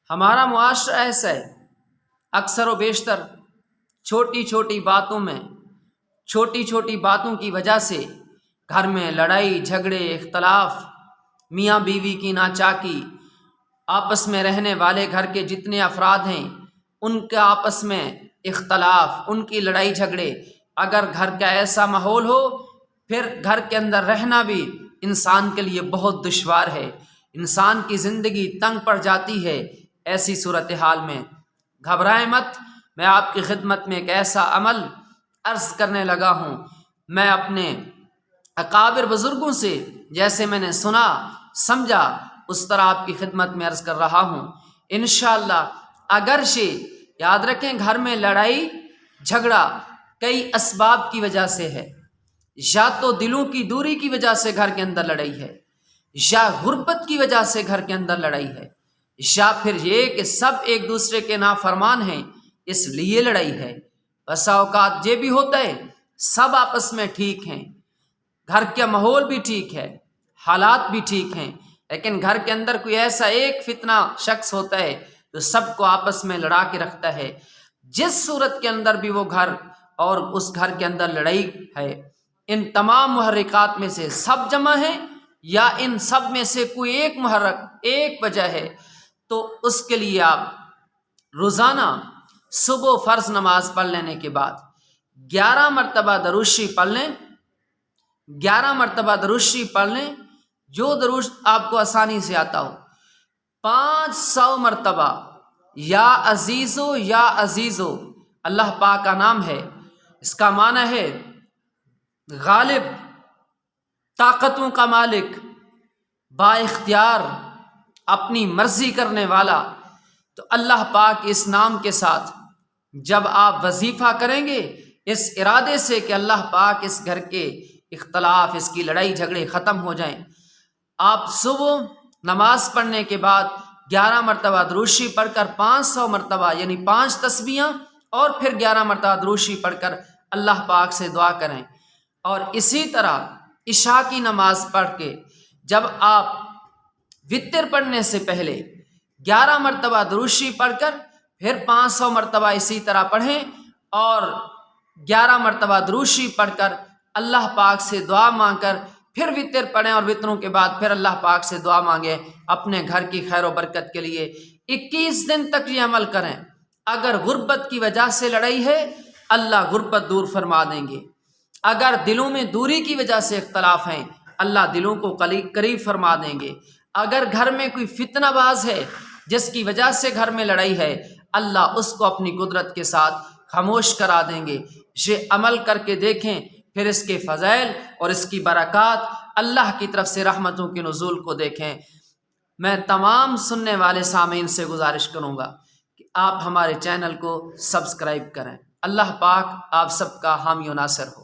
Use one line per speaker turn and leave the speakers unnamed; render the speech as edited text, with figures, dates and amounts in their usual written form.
ہمارا معاشرہ ایسا ہے، اکثر و بیشتر چھوٹی چھوٹی باتوں میں، چھوٹی چھوٹی باتوں کی وجہ سے گھر میں لڑائی جھگڑے اختلاف، میاں بیوی کی ناچاکی، آپس میں رہنے والے گھر کے جتنے افراد ہیں ان کا آپس میں اختلاف، ان کی لڑائی جھگڑے۔ اگر گھر کا ایسا ماحول ہو پھر گھر کے اندر رہنا بھی انسان کے لیے بہت دشوار ہے، انسان کی زندگی تنگ پڑ جاتی ہے۔ ایسی صورتحال میں گھبرائیں مت، میں آپ کی خدمت میں ایک ایسا عمل عرض کرنے لگا ہوں، میں اپنے اکابر بزرگوں سے جیسے میں نے سنا سمجھا اس طرح آپ کی خدمت میں عرض کر رہا ہوں۔ انشاءاللہ اگرچہ یاد رکھیں گھر میں لڑائی جھگڑا کئی اسباب کی وجہ سے ہے، یا تو دلوں کی دوری کی وجہ سے گھر کے اندر لڑائی ہے، یا غربت کی وجہ سے گھر کے اندر لڑائی ہے، یا پھر یہ کہ سب ایک دوسرے کے نافرمان ہیں اس لیے لڑائی ہے۔ بسا اوقات یہ بھی ہوتا ہے سب آپس میں ٹھیک ہیں، گھر کا ماحول بھی ٹھیک ہے، حالات بھی ٹھیک ہیں، لیکن گھر کے اندر کوئی ایسا ایک فتنہ شخص ہوتا ہے جو سب کو آپس میں لڑا کے رکھتا ہے۔ جس صورت کے اندر بھی وہ گھر اور اس گھر کے اندر لڑائی ہے، ان تمام محرکات میں سے سب جمع ہیں یا ان سب میں سے کوئی ایک محرک ایک وجہ ہے، تو اس کے لیے آپ روزانہ صبح فرض نماز پڑھ لینے کے بعد 11 مرتبہ درود شریف پڑھ لیں، 11 مرتبہ درود شریف پڑھ لیں، جو درود آپ کو آسانی سے آتا ہو، 500 مرتبہ یا عزیزو یا عزیزو، اللہ پاک کا نام ہے، اس کا معنی ہے غالب، طاقتوں کا مالک، با اختیار، اپنی مرضی کرنے والا۔ تو اللہ پاک اس نام کے ساتھ جب آپ وظیفہ کریں گے اس ارادے سے کہ اللہ پاک اس گھر کے اختلاف، اس کی لڑائی جھگڑے ختم ہو جائیں، آپ صبح نماز پڑھنے کے بعد 11 مرتبہ درود شریف پڑھ کر 500 مرتبہ یعنی 5 تسبیحاں اور پھر 11 مرتبہ درود شریف پڑھ کر اللہ پاک سے دعا کریں۔ اور اسی طرح عشاء کی نماز پڑھ کے جب آپ وتر پڑھنے سے پہلے 11 مرتبہ درود شریف پڑھ کر پھر 500 مرتبہ اسی طرح پڑھیں اور 11 مرتبہ درود شریف پڑھ کر اللہ پاک سے دعا مانگ کر پھر وتر پڑھیں، اور وطروں کے بعد پھر اللہ پاک سے دعا مانگیں اپنے گھر کی خیر و برکت کے لیے۔ 21 دن تک یہ عمل کریں۔ اگر غربت کی وجہ سے لڑائی ہے اللہ غربت دور فرما دیں گے، اگر دلوں میں دوری کی وجہ سے اختلاف ہیں اللہ دلوں کو قریب فرما دیں گے، اگر گھر میں کوئی فتنہ باز ہے جس کی وجہ سے گھر میں لڑائی ہے اللہ اس کو اپنی قدرت کے ساتھ خاموش کرا دیں گے۔ یہ عمل کر کے دیکھیں، پھر اس کے فضائل اور اس کی برکات، اللہ کی طرف سے رحمتوں کے نزول کو دیکھیں۔ میں تمام سننے والے سامعین سے گزارش کروں گا کہ آپ ہمارے چینل کو سبسکرائب کریں۔ اللہ پاک آپ سب کا حامی و ناصر ہو۔